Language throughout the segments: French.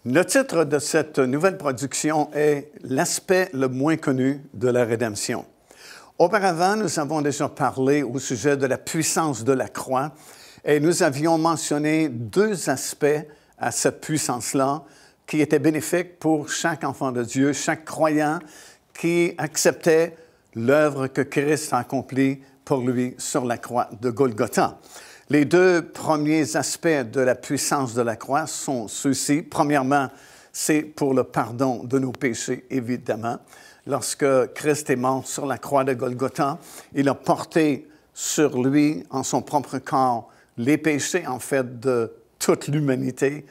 Le titre de cette nouvelle production est « L'aspect le moins connu de la rédemption ». Auparavant, nous avons déjà parlé au sujet de la puissance de la croix et nous avions mentionné deux aspects à cette puissance-là qui étaient bénéfiques pour chaque enfant de Dieu, chaque croyant qui acceptait l'œuvre que Christ a accomplie pour lui sur la croix de Golgotha. Les deux premiers aspects de la puissance de la croix sont ceux-ci. Premièrement, c'est pour le pardon de nos péchés, évidemment. Lorsque Christ est mort sur la croix de Golgotha, il a porté sur lui, en son propre corps, les péchés, en fait, de toute l'humanité,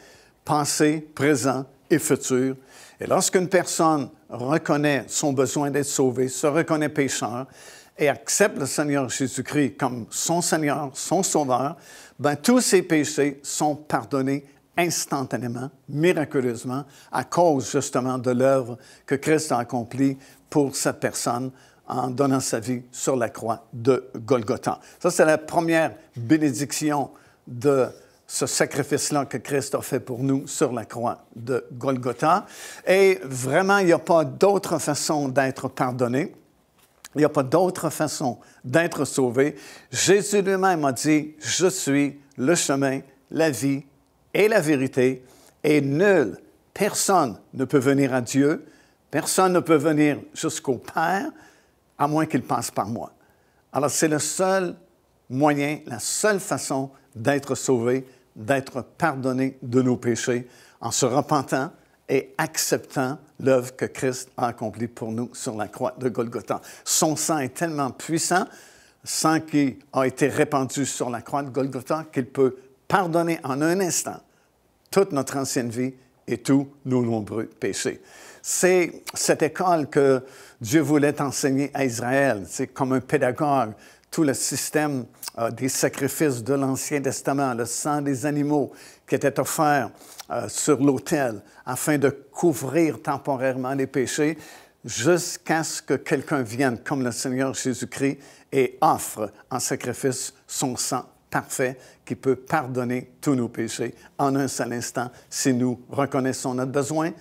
passé, présent et futur. Et lorsqu'une personne reconnaît son besoin d'être sauvée, se reconnaît pécheur, et accepte le Seigneur Jésus-Christ comme son Seigneur, son Sauveur, bien, tous ses péchés sont pardonnés instantanément, miraculeusement, à cause justement de l'œuvre que Christ a accomplie pour sa personne en donnant sa vie sur la croix de Golgotha. Ça, c'est la première bénédiction de ce sacrifice-là que Christ a fait pour nous sur la croix de Golgotha. Et vraiment, il n'y a pas d'autre façon d'être pardonné. Il n'y a pas d'autre façon d'être sauvé. Jésus lui-même a dit, « Je suis le chemin, la vie et la vérité, et nul, personne ne peut venir à Dieu, personne ne peut venir jusqu'au Père, à moins qu'il passe par moi. » Alors, c'est le seul moyen, la seule façon d'être sauvé, d'être pardonné de nos péchés, en se repentant et acceptant l'œuvre que Christ a accomplie pour nous sur la croix de Golgotha. Son sang est tellement puissant, sang qui a été répandu sur la croix de Golgotha, qu'il peut pardonner en un instant toute notre ancienne vie et tous nos nombreux péchés. C'est cette école que Dieu voulait enseigner à Israël. C'est comme un pédagogue. Tout le système des sacrifices de l'Ancien Testament, le sang des animaux qui était offert sur l'autel afin de couvrir temporairement les péchés jusqu'à ce que quelqu'un vienne comme le Seigneur Jésus-Christ et offre en sacrifice son sang parfait qui peut pardonner tous nos péchés en un seul instant si nous reconnaissons notre besoin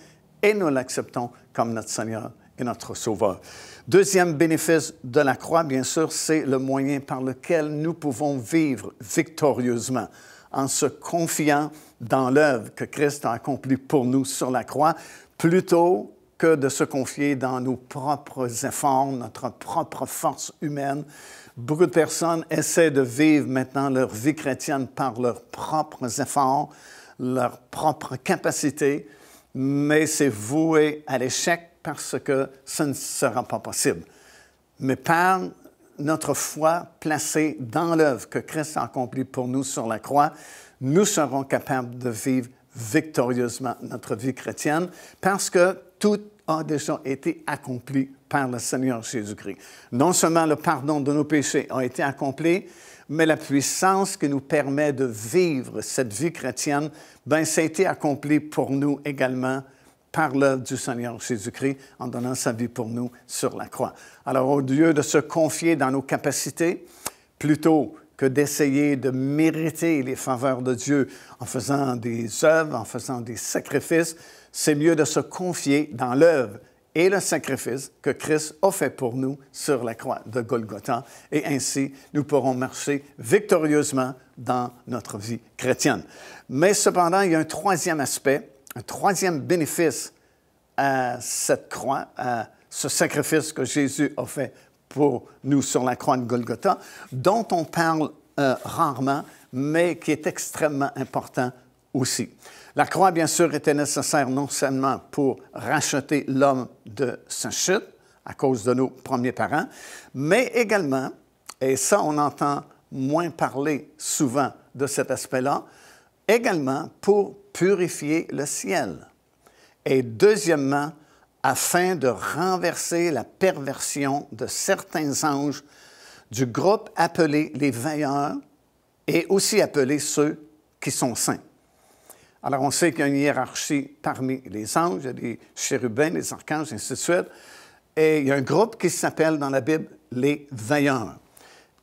et nous l'acceptons comme notre Seigneur et notre Sauveur. Deuxième bénéfice de la croix, bien sûr, c'est le moyen par lequel nous pouvons vivre victorieusement en se confiant dans l'œuvre que Christ a accomplie pour nous sur la croix, plutôt que de se confier dans nos propres efforts, notre propre force humaine. Beaucoup de personnes essaient de vivre maintenant leur vie chrétienne par leurs propres efforts, leurs propres capacités, mais c'est voué à l'échec parce que ça ne sera pas possible. Mais par notre foi placée dans l'œuvre que Christ a accomplie pour nous sur la croix, nous serons capables de vivre victorieusement notre vie chrétienne parce que tout a déjà été accompli par le Seigneur Jésus-Christ. Non seulement le pardon de nos péchés a été accompli, mais la puissance qui nous permet de vivre cette vie chrétienne, bien, ça a été accompli pour nous également par l'œuvre du Seigneur Jésus-Christ en donnant sa vie pour nous sur la croix. Alors, au lieu de se confier dans nos capacités, plutôt que d'essayer de mériter les faveurs de Dieu en faisant des œuvres, en faisant des sacrifices, c'est mieux de se confier dans l'œuvre et le sacrifice que Christ a fait pour nous sur la croix de Golgotha. Et ainsi, nous pourrons marcher victorieusement dans notre vie chrétienne. Mais cependant, il y a un troisième aspect, un troisième bénéfice à cette croix, à ce sacrifice que Jésus a fait pour nous sur la croix de Golgotha, dont on parle rarement, mais qui est extrêmement important aussi. La croix, bien sûr, était nécessaire non seulement pour racheter l'homme de sa chute, à cause de nos premiers parents, mais également, et ça on entend moins parler souvent de cet aspect-là, également pour purifier le ciel. Et deuxièmement, afin de renverser la perversion de certains anges du groupe appelé les veilleurs et aussi appelés ceux qui sont saints. Alors, on sait qu'il y a une hiérarchie parmi les anges, il y a des chérubins, des archanges, ainsi de suite. Et il y a un groupe qui s'appelle dans la Bible les veilleurs.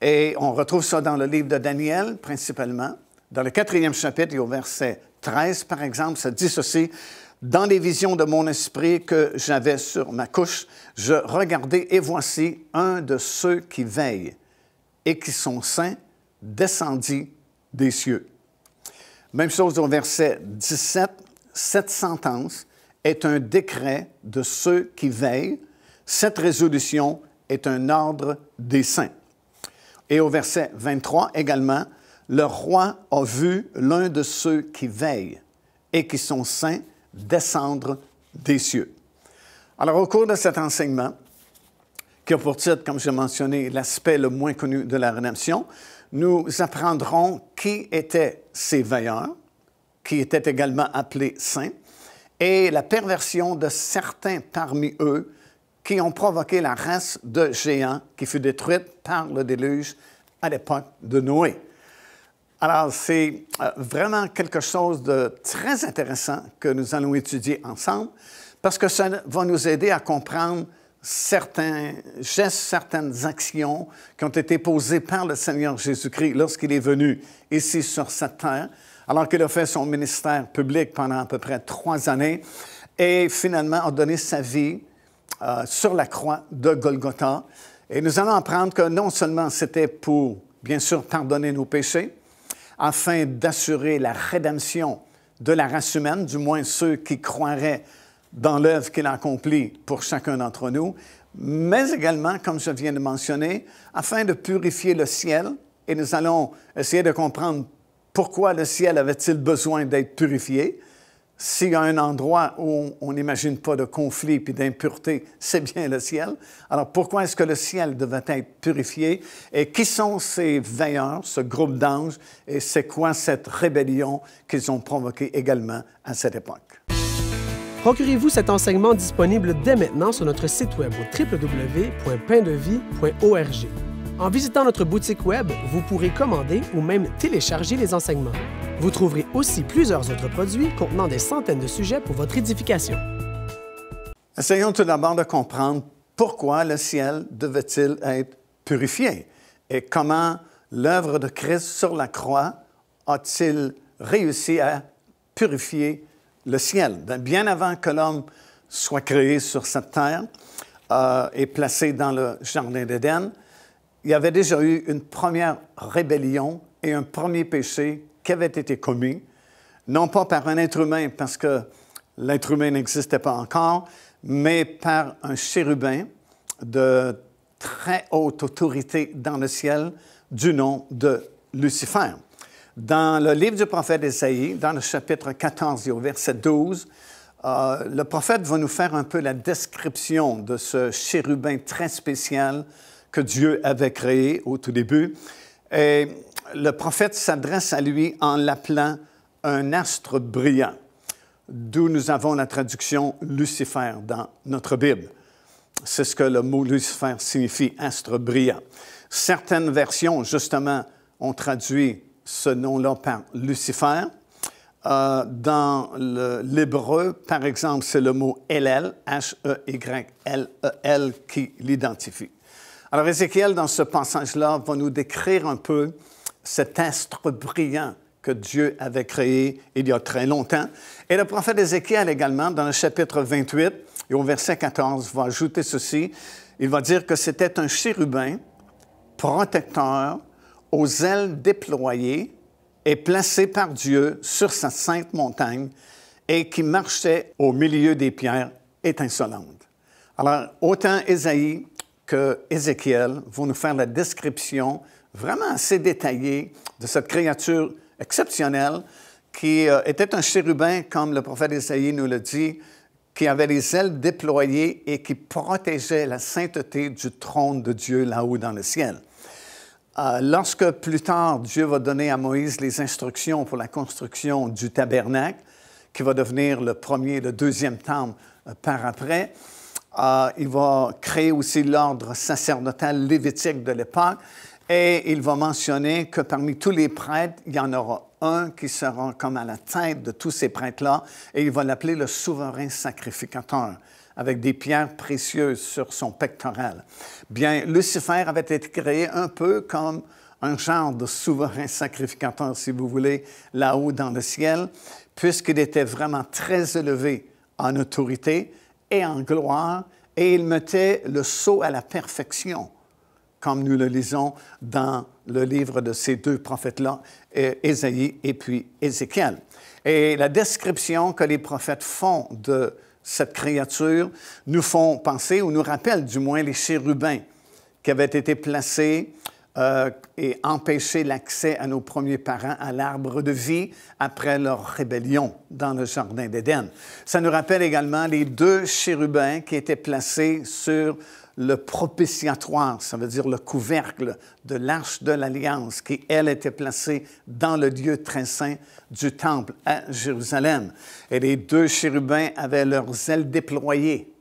Et on retrouve ça dans le livre de Daniel, principalement. Dans le 4e chapitre, et au verset 13, par exemple, ça dit ceci: « Dans les visions de mon esprit que j'avais sur ma couche, je regardais et voici un de ceux qui veillent et qui sont saints descendit des cieux. Même chose au verset 17, cette sentence est un décret de ceux qui veillent, cette résolution est un ordre des saints. Et au verset 23 également, le roi a vu l'un de ceux qui veillent et qui sont saints descendre des cieux. Alors, au cours de cet enseignement, qui a pour titre, comme j'ai mentionné, l'aspect le moins connu de la rédemption, nous apprendrons qui étaient ces veilleurs, qui étaient également appelés saints, et la perversion de certains parmi eux qui ont provoqué la race de géants qui fut détruite par le déluge à l'époque de Noé. Alors, c'est vraiment quelque chose de très intéressant que nous allons étudier ensemble parce que ça va nous aider à comprendre certains gestes, certaines actions qui ont été posées par le Seigneur Jésus-Christ lorsqu'il est venu ici sur cette terre, alors qu'il a fait son ministère public pendant à peu près 3 années et finalement a donné sa vie sur la croix de Golgotha. Et nous allons apprendre que non seulement c'était pour, bien sûr, pardonner nos péchés, afin d'assurer la rédemption de la race humaine, du moins ceux qui croiraient dans l'œuvre qu'il a accomplie pour chacun d'entre nous, mais également, comme je viens de mentionner, afin de purifier le ciel. Et nous allons essayer de comprendre pourquoi le ciel avait-il besoin d'être purifié. S'il y a un endroit où on n'imagine pas de conflit et d'impureté, c'est bien le ciel. Alors, pourquoi est-ce que le ciel devait être purifié? Et qui sont ces veilleurs, ce groupe d'anges? Et c'est quoi cette rébellion qu'ils ont provoquée également à cette époque? Procurez-vous cet enseignement disponible dès maintenant sur notre site web au www.paindevie.org. En visitant notre boutique web, vous pourrez commander ou même télécharger les enseignements. Vous trouverez aussi plusieurs autres produits contenant des centaines de sujets pour votre édification. Essayons tout d'abord de comprendre pourquoi le ciel devait-il être purifié et comment l'œuvre de Christ sur la croix a-t-il réussi à purifier le ciel. Bien avant que l'homme soit créé sur cette terre et placé dans le Jardin d'Éden, il y avait déjà eu une première rébellion et un premier péché qui avait été commis, non pas par un être humain, parce que l'être humain n'existait pas encore, mais par un chérubin de très haute autorité dans le ciel du nom de Lucifer. Dans le livre du prophète Ésaïe, dans le chapitre 14 et au verset 12, le prophète va nous faire un peu la description de ce chérubin très spécial que Dieu avait créé au tout début. Et le prophète s'adresse à lui en l'appelant un astre brillant, d'où nous avons la traduction Lucifer dans notre Bible. C'est ce que le mot Lucifer signifie, astre brillant. Certaines versions, justement, ont traduit ce nom-là par Lucifer. Dans l'hébreu, par exemple, c'est le mot Hélel, H-E-Y-L-E-L, qui l'identifie. Alors, Ézéchiel, dans ce passage-là, va nous décrire un peu cet astre brillant que Dieu avait créé il y a très longtemps. Et le prophète Ézéchiel également, dans le chapitre 28 et au verset 14, va ajouter ceci. Il va dire que c'était un chérubin protecteur aux ailes déployées et placé par Dieu sur sa sainte montagne et qui marchait au milieu des pierres étincelantes. Alors, autant Ésaïe que Ézéchiel vont nous faire la description vraiment assez détaillée de cette créature exceptionnelle qui était un chérubin, comme le prophète Ésaïe nous le dit, qui avait les ailes déployées et qui protégeait la sainteté du trône de Dieu là-haut dans le ciel. Lorsque plus tard, Dieu va donner à Moïse les instructions pour la construction du tabernacle, qui va devenir le premier et le deuxième temple par après, il va créer aussi l'ordre sacerdotal lévitique de l'époque et il va mentionner que parmi tous les prêtres, il y en aura un qui sera comme à la tête de tous ces prêtres-là et il va l'appeler le souverain sacrificateur, avec des pierres précieuses sur son pectoral. Bien, Lucifer avait été créé un peu comme un genre de souverain sacrificateur, si vous voulez, là-haut dans le ciel, puisqu'il était vraiment très élevé en autorité et en gloire, et il mettait le sceau à la perfection, comme nous le lisons dans le livre de ces deux prophètes-là, Ésaïe et puis Ézéchiel. Et la description que les prophètes font de cette créature nous font penser, ou nous rappellent du moins, les chérubins qui avaient été placés et empêché l'accès à nos premiers parents à l'arbre de vie après leur rébellion dans le jardin d'Éden. Ça nous rappelle également les deux chérubins qui étaient placés sur le propitiatoire, ça veut dire le couvercle de l'Arche de l'Alliance, qui, elle, était placée dans le lieu très saint du temple à Jérusalem. Et les deux chérubins avaient leurs ailes déployées,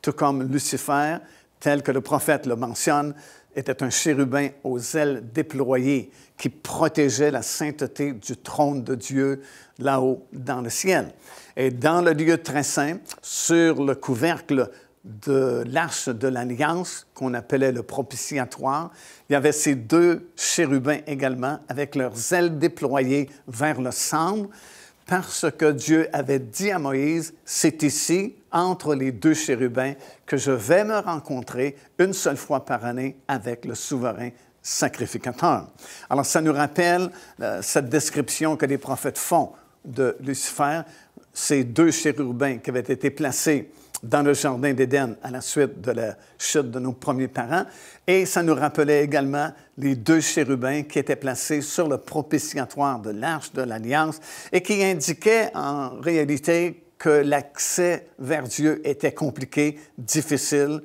tout comme Lucifer, tel que le prophète le mentionne, était un chérubin aux ailes déployées qui protégeait la sainteté du trône de Dieu là-haut dans le ciel. Et dans le lieu très saint, sur le couvercle de l'Arche de l'Alliance, qu'on appelait le propitiatoire, il y avait ces deux chérubins également avec leurs ailes déployées vers le centre, parce que Dieu avait dit à Moïse, c'est ici, entre les deux chérubins, que je vais me rencontrer une seule fois par année avec le souverain sacrificateur. Alors, ça nous rappelle cette description que les prophètes font de Lucifer, ces deux chérubins qui avaient été placés dans le jardin d'Éden à la suite de la chute de nos premiers parents. Et ça nous rappelait également les deux chérubins qui étaient placés sur le propitiatoire de l'Arche de l'Alliance et qui indiquaient en réalité que l'accès vers Dieu était compliqué, difficile,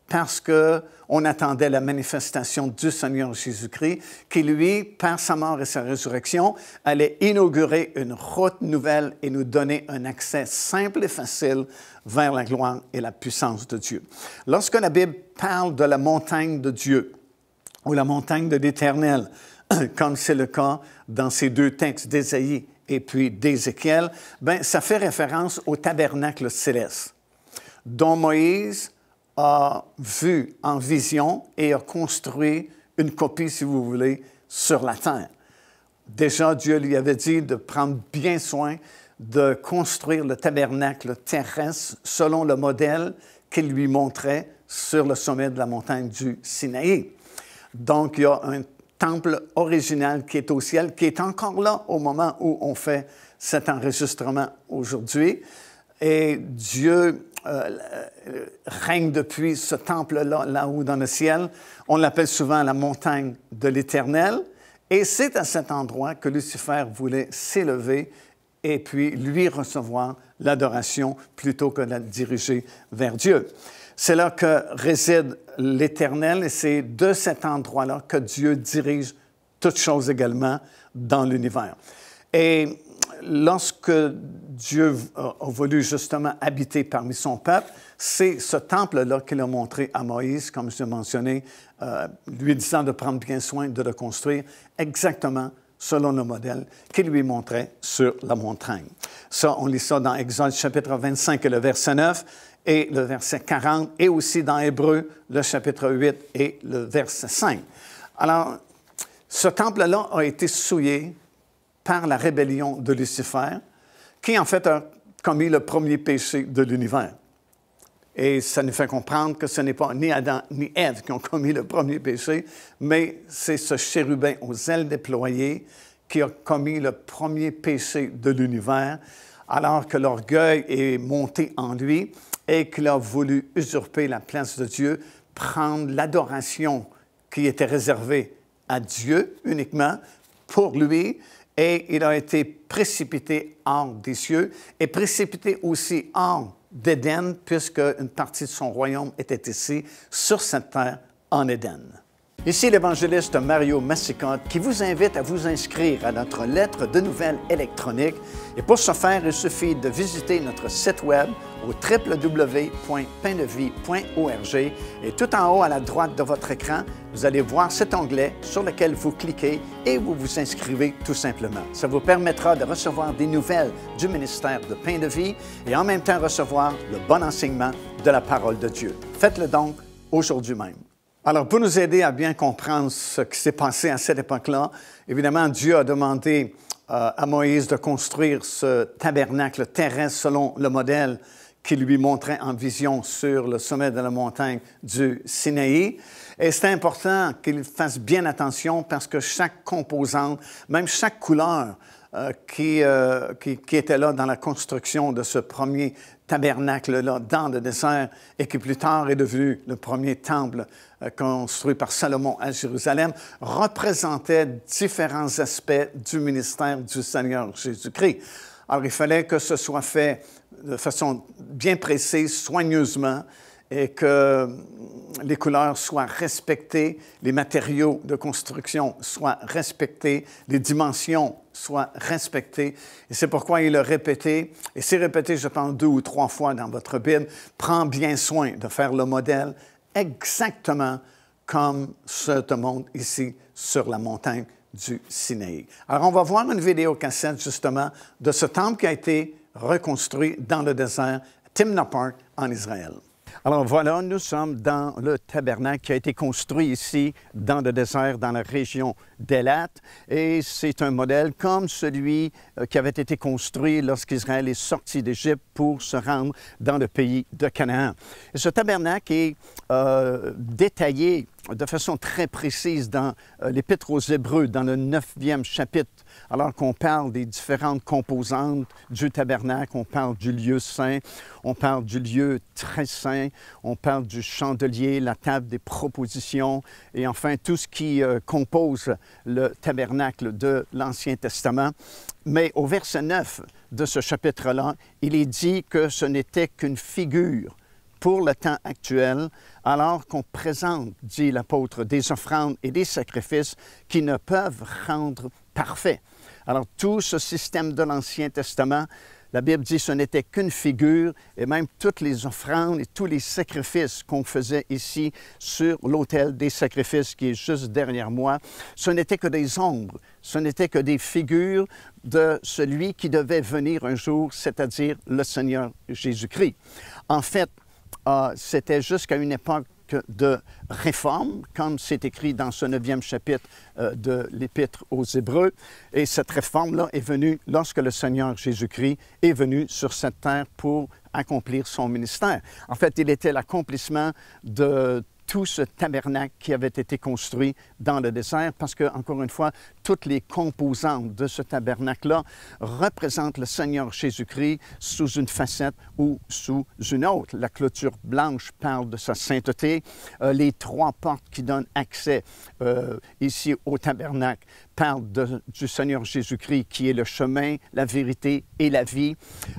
parce qu'on attendait la manifestation du Seigneur Jésus-Christ, qui, lui, par sa mort et sa résurrection, allait inaugurer une route nouvelle et nous donner un accès simple et facile vers la gloire et la puissance de Dieu. Lorsque la Bible parle de la montagne de Dieu ou la montagne de l'Éternel, comme c'est le cas dans ces deux textes d'Ésaïe et puis d'Ézéchiel, bien, ça fait référence au tabernacle céleste, dont Moïse a vu en vision et a construit une copie, si vous voulez, sur la terre. Déjà, Dieu lui avait dit de prendre bien soin de construire le tabernacle terrestre selon le modèle qu'il lui montrait sur le sommet de la montagne du Sinaï. Donc, il y a un temple original qui est au ciel, qui est encore là au moment où on fait cet enregistrement aujourd'hui. Et Dieu règne depuis ce temple-là, là-haut dans le ciel. On l'appelle souvent la montagne de l'Éternel. Et c'est à cet endroit que Lucifer voulait s'élever et puis lui recevoir l'adoration plutôt que de la diriger vers Dieu. C'est là que réside l'Éternel et c'est de cet endroit-là que Dieu dirige toutes choses également dans l'univers. Et lorsque Dieu a voulu justement habiter parmi son peuple, c'est ce temple-là qu'il a montré à Moïse, comme je l'ai mentionné, lui disant de prendre bien soin de le construire exactement selon le modèle qu'il lui montrait sur la montagne. Ça, on lit ça dans Exode chapitre 25 et le verset 9 et le verset 40, et aussi dans Hébreux, le chapitre 8 et le verset 5. Alors, ce temple-là a été souillé par la rébellion de Lucifer, qui en fait a commis le premier péché de l'univers. Et ça nous fait comprendre que ce n'est pas ni Adam ni Ève qui ont commis le premier péché, mais c'est ce chérubin aux ailes déployées qui a commis le premier péché de l'univers, alors que l'orgueil est monté en lui et qu'il a voulu usurper la place de Dieu, prendre l'adoration qui était réservée à Dieu uniquement pour lui, et il a été précipité hors des cieux et précipité aussi hors d'Éden, puisque une partie de son royaume était ici, sur cette terre, en Éden. Ici l'évangéliste Mario Massicotte qui vous invite à vous inscrire à notre lettre de nouvelles électronique. Et pour ce faire, il suffit de visiter notre site web au www.paindevie.org et tout en haut à la droite de votre écran, vous allez voir cet onglet sur lequel vous cliquez et vous vous inscrivez tout simplement. Ça vous permettra de recevoir des nouvelles du ministère de Pain de Vie et en même temps recevoir le bon enseignement de la parole de Dieu. Faites-le donc aujourd'hui même. Alors, pour nous aider à bien comprendre ce qui s'est passé à cette époque-là, évidemment, Dieu a demandé à Moïse de construire ce tabernacle terrestre selon le modèle qui lui montrait en vision sur le sommet de la montagne du Sinaï. Et c'est important qu'il fasse bien attention parce que chaque composante, même chaque couleur qui était là dans la construction de ce premier tabernacle-là dans le désert et qui plus tard est devenu le premier temple construit par Salomon à Jérusalem, représentait différents aspects du ministère du Seigneur Jésus-Christ. Alors, il fallait que ce soit fait de façon bien précise, soigneusement, et que les couleurs soient respectées, les matériaux de construction soient respectés, les dimensions soient respectées. Et c'est pourquoi il a répété, et c'est répété, je pense, 2 ou 3 fois dans votre Bible, « Prends bien soin de faire le modèle exactement comme ce te montre ici sur la montagne du Sinaï. » Alors, on va voir une vidéo cassette, justement, de ce temple qui a été reconstruit dans le désert, Timna Park, en Israël. Alors voilà, nous sommes dans le tabernacle qui a été construit ici dans le désert, dans la région d'Élat. Et c'est un modèle comme celui qui avait été construit lorsqu'Israël est sorti d'Égypte pour se rendre dans le pays de Canaan. Et ce tabernacle est détaillé de façon très précise dans l'Épître aux Hébreux, dans le 9e chapitre, alors qu'on parle des différentes composantes du tabernacle, on parle du lieu saint, on parle du lieu très saint, on parle du chandelier, la table des propositions et enfin tout ce qui compose le tabernacle de l'Ancien Testament. Mais au verset 9 de ce chapitre-là, il est dit que ce n'était qu'une figure pour le temps actuel, alors qu'on présente, dit l'apôtre, des offrandes et des sacrifices qui ne peuvent rendre parfait. Alors, tout ce système de l'Ancien Testament, la Bible dit que ce n'était qu'une figure, et même toutes les offrandes et tous les sacrifices qu'on faisait ici sur l'autel des sacrifices qui est juste derrière moi, ce n'était que des ombres, ce n'était que des figures de celui qui devait venir un jour, c'est-à-dire le Seigneur Jésus-Christ. En fait, c'était jusqu'à une époque de réforme, comme c'est écrit dans ce 9e chapitre de l'Épître aux Hébreux. Et cette réforme-là est venue lorsque le Seigneur Jésus-Christ est venu sur cette terre pour accomplir son ministère. En fait, il était l'accomplissement de tout ce tabernacle qui avait été construit dans le désert, parce que, encore une fois, toutes les composantes de ce tabernacle-là représentent le Seigneur Jésus-Christ sous une facette ou sous une autre. La clôture blanche parle de sa sainteté. Les 3 portes qui donnent accès ici au tabernacle parlent du Seigneur Jésus-Christ qui est le chemin, la vérité et la vie.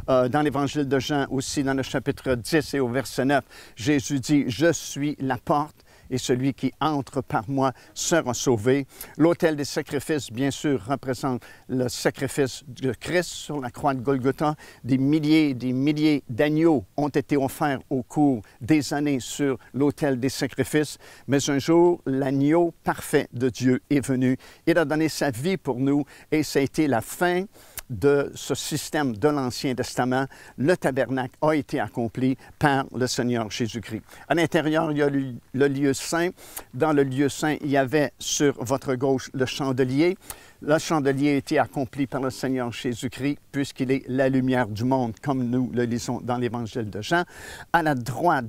Dans l'Évangile de Jean aussi, dans le chapitre 10 et au verset 9, Jésus dit « Je suis la porte. Et celui qui entre par moi sera sauvé. » L'autel des sacrifices, bien sûr, représente le sacrifice de Christ sur la croix de Golgotha. Des milliers d'agneaux ont été offerts au cours des années sur l'autel des sacrifices. Mais un jour, l'agneau parfait de Dieu est venu. Il a donné sa vie pour nous et ça a été la fin de ce système de l'Ancien Testament. Le tabernacle a été accompli par le Seigneur Jésus-Christ. À l'intérieur, il y a le lieu saint. Dans le lieu saint, il y avait sur votre gauche le chandelier. Le chandelier a été accompli par le Seigneur Jésus-Christ puisqu'il est la lumière du monde, comme nous le lisons dans l'Évangile de Jean. À la droite,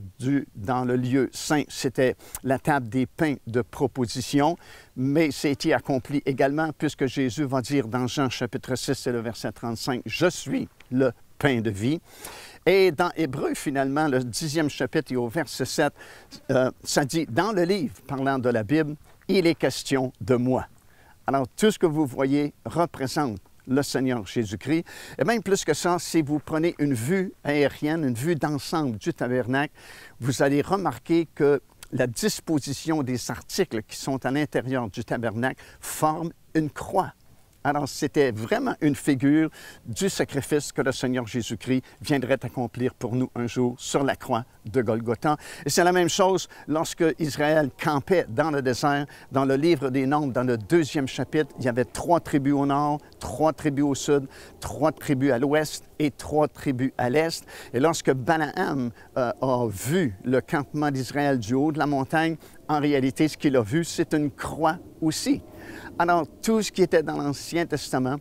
dans le lieu saint, c'était la table des pains de proposition, mais ça a été accompli également puisque Jésus va dire dans Jean chapitre 6 et le verset 35, « Je suis le pain de vie ». Et dans Hébreux, finalement, le 10e chapitre et au verset 7, ça dit, dans le livre parlant de la Bible, il est question de moi. Alors, tout ce que vous voyez représente le Seigneur Jésus-Christ. Et même plus que ça, si vous prenez une vue aérienne, une vue d'ensemble du tabernacle, vous allez remarquer que la disposition des articles qui sont à l'intérieur du tabernacle forme une croix. Alors, c'était vraiment une figure du sacrifice que le Seigneur Jésus-Christ viendrait accomplir pour nous un jour sur la croix de Golgotha. Et c'est la même chose lorsque Israël campait dans le désert. Dans le livre des Nombres, dans le 2e chapitre, il y avait 3 tribus au nord, 3 tribus au sud, 3 tribus à l'ouest et 3 tribus à l'est. Et lorsque Balaam a vu le campement d'Israël du haut de la montagne, en réalité, ce qu'il a vu, c'est une croix aussi. Alors, tout ce qui était dans l'Ancien Testament,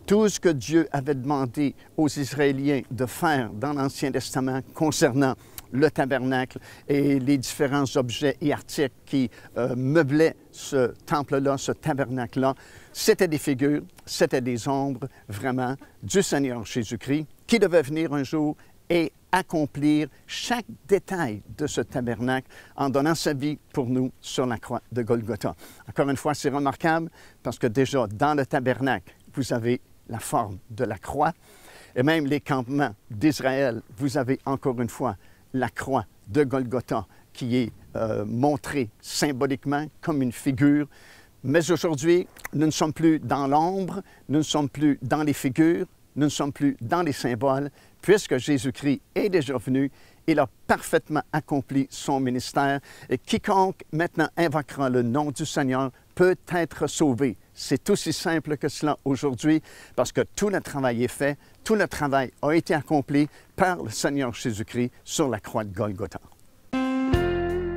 tout ce que Dieu avait demandé aux Israéliens de faire dans l'Ancien Testament concernant le tabernacle et les différents objets et articles qui meublaient ce temple-là, ce tabernacle-là, c'était des figures, c'était des ombres, vraiment, du Seigneur Jésus-Christ, qui devait venir un jour et accomplir chaque détail de ce tabernacle en donnant sa vie pour nous sur la croix de Golgotha. Encore une fois, c'est remarquable parce que déjà, dans le tabernacle, vous avez la forme de la croix et même les campements d'Israël, vous avez encore une fois la croix de Golgotha qui est montrée symboliquement comme une figure. Mais aujourd'hui, nous ne sommes plus dans l'ombre, nous ne sommes plus dans les figures, nous ne sommes plus dans les symboles, puisque Jésus-Christ est déjà venu, il a parfaitement accompli son ministère et quiconque maintenant invoquera le nom du Seigneur peut être sauvé. C'est aussi simple que cela aujourd'hui parce que tout le travail est fait, tout le travail a été accompli par le Seigneur Jésus-Christ sur la croix de Golgotha.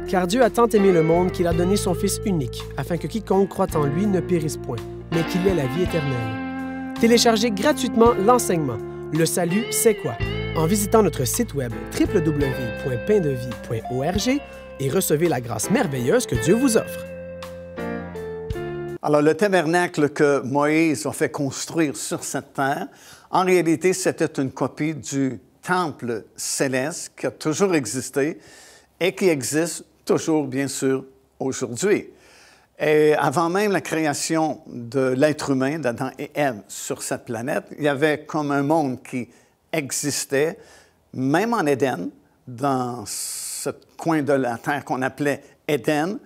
Car Dieu a tant aimé le monde qu'il a donné son Fils unique, afin que quiconque croit en lui ne périsse point, mais qu'il ait la vie éternelle. Téléchargez gratuitement l'enseignement « Le salut, c'est quoi ?» en visitant notre site web www.paindevie.org et recevez la grâce merveilleuse que Dieu vous offre. Alors, le tabernacle que Moïse a fait construire sur cette terre, en réalité, c'était une copie du temple céleste qui a toujours existé et qui existe toujours, bien sûr, aujourd'hui. Et avant même la création de l'être humain, d'Adam et Ève, sur cette planète, il y avait comme un monde qui existait, même en Éden, dans ce coin de la terre qu'on appelait Éden,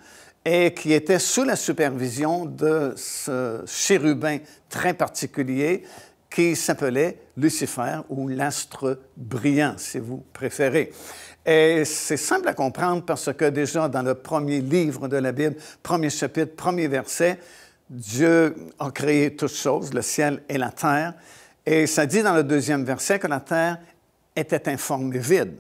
et qui était sous la supervision de ce chérubin très particulier qui s'appelait Lucifer, ou l'astre brillant, si vous préférez. Et c'est simple à comprendre parce que déjà dans le premier livre de la Bible, premier chapitre, premier verset, Dieu a créé toutes choses, le ciel et la terre. Et ça dit dans le deuxième verset que la terre était informe et vide.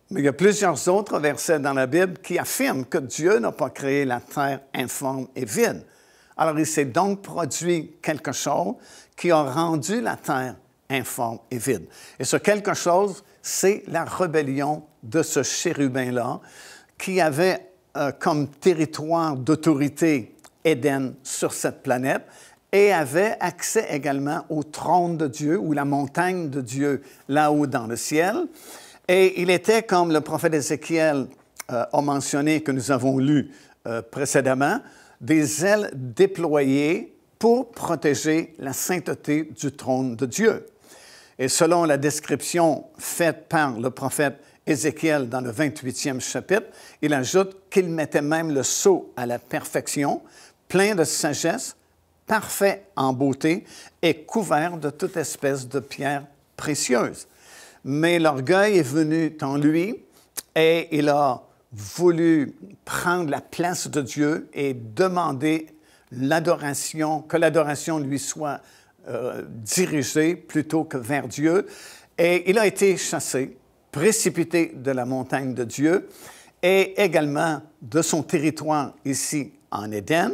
Mais il y a plusieurs autres versets dans la Bible qui affirment que Dieu n'a pas créé la terre informe et vide. Alors il s'est donc produit quelque chose qui a rendu la terre informe et vide. Et ce quelque chose, c'est la rébellion de ce chérubin-là qui avait comme territoire d'autorité Éden sur cette planète et avait accès également au trône de Dieu ou la montagne de Dieu là-haut dans le ciel. Et il était, comme le prophète Ézéchiel a mentionné, que nous avons lu précédemment, des ailes déployées pour protéger la sainteté du trône de Dieu. Et selon la description faite par le prophète Ézéchiel dans le 28e chapitre, il ajoute qu'il mettait même le sceau à la perfection, plein de sagesse, parfait en beauté et couvert de toute espèce de pierres précieuses. Mais l'orgueil est venu en lui et il a voulu prendre la place de Dieu et demander l'adoration, que l'adoration lui soit dirigé plutôt que vers Dieu. Et il a été chassé, précipité de la montagne de Dieu et également de son territoire ici en Éden.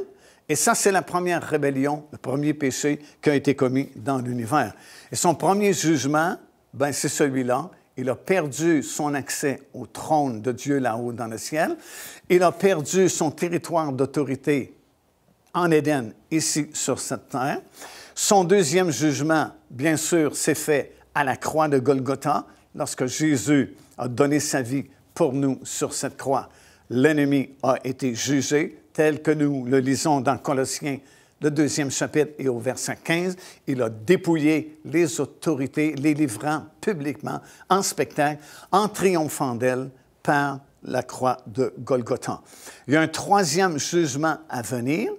Et ça, c'est la première rébellion, le premier péché qui a été commis dans l'univers. Et son premier jugement, ben, c'est celui-là. Il a perdu son accès au trône de Dieu là-haut dans le ciel. Il a perdu son territoire d'autorité en Éden, ici sur cette terre. Son deuxième jugement, bien sûr, s'est fait à la croix de Golgotha, lorsque Jésus a donné sa vie pour nous sur cette croix. L'ennemi a été jugé, tel que nous le lisons dans Colossiens, le 2e chapitre et au verset 15. Il a dépouillé les autorités, les livrant publiquement en spectacle, en triomphant d'elles par la croix de Golgotha. Il y a un troisième jugement à venir,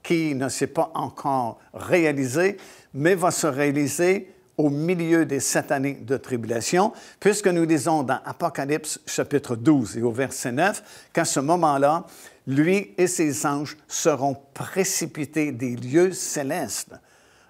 qui ne s'est pas encore réalisé, mais va se réaliser au milieu des 7 années de tribulation, puisque nous lisons dans Apocalypse chapitre 12 et au verset 9 qu'à ce moment-là, lui et ses anges seront précipités des lieux célestes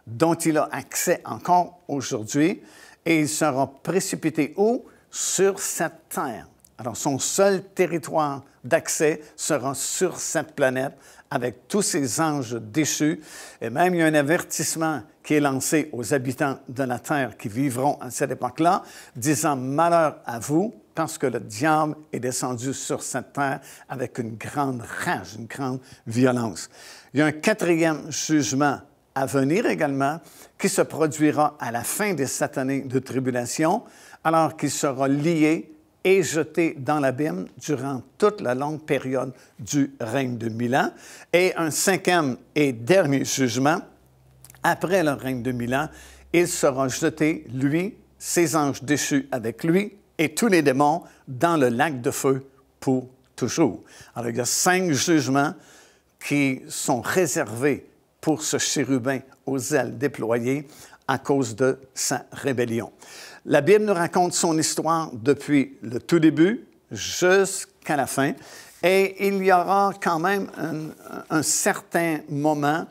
dont il a accès encore aujourd'hui, et ils seront précipités où? Sur cette terre. Alors, son seul territoire d'accès sera sur cette planète avec tous ces anges déchus. Et même, il y a un avertissement qui est lancé aux habitants de la terre qui vivront à cette époque-là, disant « Malheur à vous, parce que le diable est descendu sur cette terre avec une grande rage, une grande violence. » Il y a un quatrième jugement à venir également qui se produira à la fin des 7 années de tribulation, alors qu'il sera lié et jeté dans l'abîme durant toute la longue période du règne de 1000 ans. Et un 5e et dernier jugement, après le règne de 1000 ans, il sera jeté, lui, ses anges déchus avec lui et tous les démons dans le lac de feu pour toujours. Alors, il y a 5 jugements qui sont réservés pour ce chérubin aux ailes déployées à cause de sa rébellion. La Bible nous raconte son histoire depuis le tout début jusqu'à la fin, et il y aura quand même un certain moment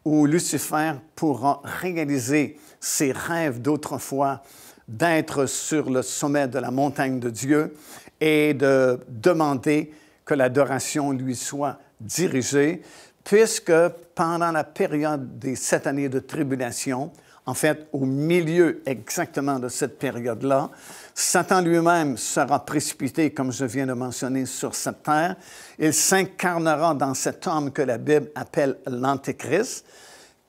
où Lucifer pourra réaliser ses rêves d'autrefois d'être sur le sommet de la montagne de Dieu et de demander que l'adoration lui soit dirigée, puisque pendant la période des 7 années de tribulation, en fait, au milieu exactement de cette période-là, Satan lui-même sera précipité, comme je viens de mentionner, sur cette terre. Il s'incarnera dans cet homme que la Bible appelle l'Antéchrist,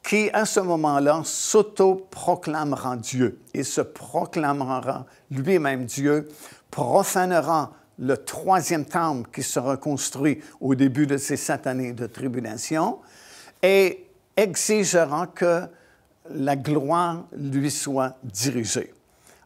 qui, à ce moment-là, s'auto-proclamera Dieu. Il se proclamera lui-même Dieu, profanera le 3e temple qui sera construit au début de ces 7 années de tribulation et exigera que la gloire lui soit dirigée.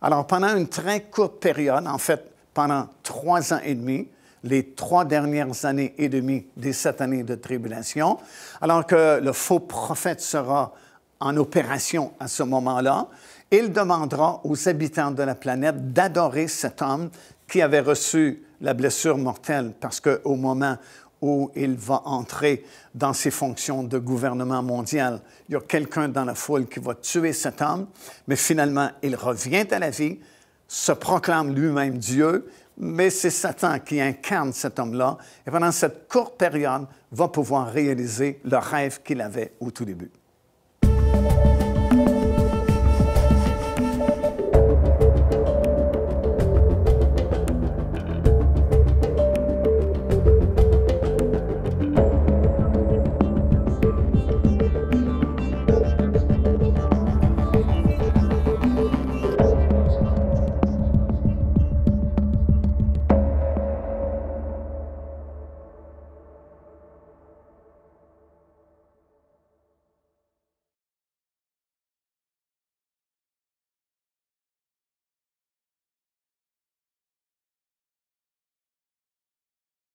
Alors, pendant une très courte période, en fait, pendant 3 ans et demi, les 3 dernières années et demie des 7 années de tribulation, alors que le faux prophète sera en opération à ce moment-là, il demandera aux habitants de la planète d'adorer cet homme qui avait reçu la blessure mortelle, parce qu'au moment où il va entrer dans ses fonctions de gouvernement mondial, il y a quelqu'un dans la foule qui va tuer cet homme, mais finalement, il revient à la vie, se proclame lui-même Dieu, mais c'est Satan qui incarne cet homme-là, et pendant cette courte période, va pouvoir réaliser le rêve qu'il avait au tout début.